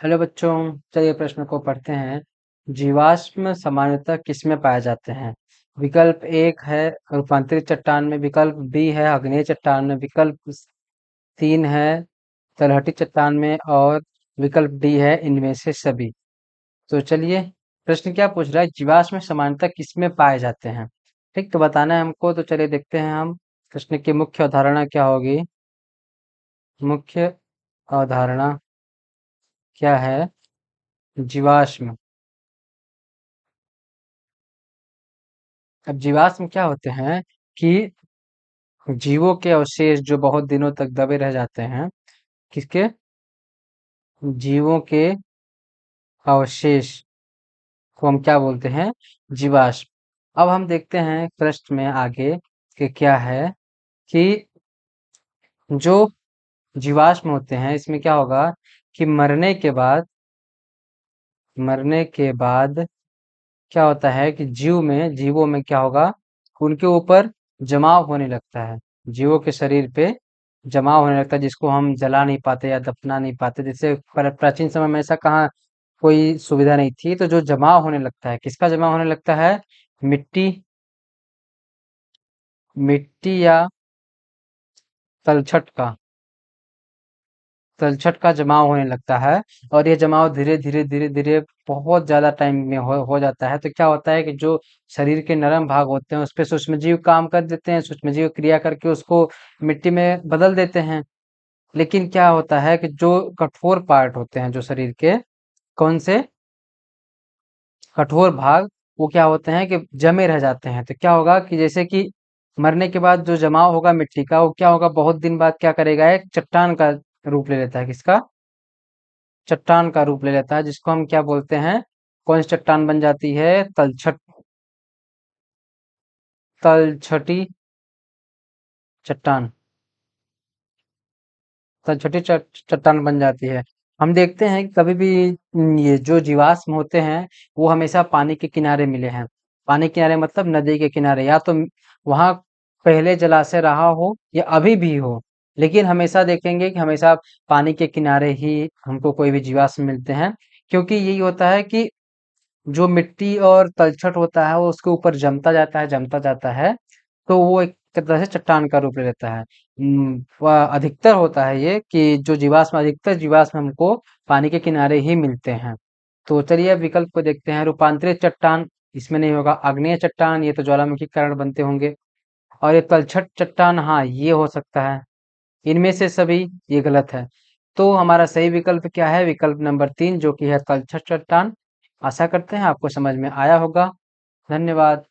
Hello बच्चों, चलिए प्रश्न को पढ़ते हैं। जीवाश्म सामान्यतः किसमें पाए जाते हैं? विकल्प एक है रूपांतरित चट्टान में, विकल्प बी है आग्नेय चट्टान में, विकल्प तीन है तलहटी चट्टान में और विकल्प डी है इनमें से सभी। तो चलिए, प्रश्न क्या पूछ रहा है? जीवाश्म सामान्यतः किसमें पाए जाते हैं? ठीक, तो बताना है हमको। तो चलिए देखते हैं हम प्रश्न की मुख्य अवधारणा क्या होगी। मुख्य अवधारणा क्या है? जीवाश्म। अब जीवाश्म क्या होते हैं कि जीवों के अवशेष जो बहुत दिनों तक दबे रह जाते हैं। किसके? जीवों के अवशेष को हम क्या बोलते हैं? जीवाश्म। अब हम देखते हैं प्रश्न में आगे कि क्या है कि जो जीवाश्म होते हैं इसमें क्या होगा कि मरने के बाद क्या होता है कि जीवों में क्या होगा, उनके ऊपर जमाव होने लगता है। जीवों के शरीर पे जमाव होने लगता है, जिसको हम जला नहीं पाते या दफना नहीं पाते। जैसे प्राचीन समय में ऐसा कहाँ कोई सुविधा नहीं थी, तो जो जमाव होने लगता है, किसका जमाव होने लगता है? मिट्टी मिट्टी या तलछट का तलछट का जमाव होने लगता है। और ये जमाव धीरे धीरे धीरे धीरे बहुत ज्यादा टाइम में हो जाता है। तो क्या होता है कि जो शरीर के नरम भाग होते हैं उस पे सूक्ष्मजीव काम कर देते हैं, सूक्ष्मजीव क्रिया करके उसको मिट्टी में बदल देते हैं। लेकिन क्या होता है कि जो कठोर पार्ट होते हैं जो शरीर के, कौन से कठोर भाग, वो क्या होते हैं कि जमे रह जाते हैं। तो क्या होगा कि जैसे कि मरने के बाद जो जमाव होगा मिट्टी का, वो क्या होगा, बहुत दिन बाद क्या करेगा, एक चट्टान का रूप ले लेता है। किसका? चट्टान का रूप ले लेता है, जिसको हम क्या बोलते हैं? कौन सी चट्टान बन जाती है? तलछटी चट्टान। तलछटी चट्टान बन जाती है। हम देखते हैं कि कभी भी ये जो जीवाश्म होते हैं वो हमेशा पानी के किनारे मिले हैं। पानी के किनारे मतलब नदी के किनारे, या तो वहां पहले जलाशय रहा हो या अभी भी हो। लेकिन हमेशा देखेंगे कि हमेशा पानी के किनारे ही हमको कोई भी जीवाश्म मिलते हैं। क्योंकि यही होता है कि जो मिट्टी और तलछट होता है वो उसके ऊपर जमता जाता है, तो वो एक तरह से चट्टान का रूप ले लेता है। अधिकतर होता है ये कि जो जीवाश्म अधिकतर जीवाश्म हमको पानी के किनारे ही मिलते हैं। तो चलिए अब विकल्प को देखते हैं। रूपांतरित चट्टान इसमें नहीं होगा। आग्नेय चट्टान ये तो ज्वालामुखी के कारण बनते होंगे। और ये तलछट चट्टान, हाँ ये हो सकता है। इनमें से सभी, ये गलत है। तो हमारा सही विकल्प क्या है? विकल्प नंबर तीन, जो कि है तलछट चट्टान। आशा करते हैं आपको समझ में आया होगा। धन्यवाद।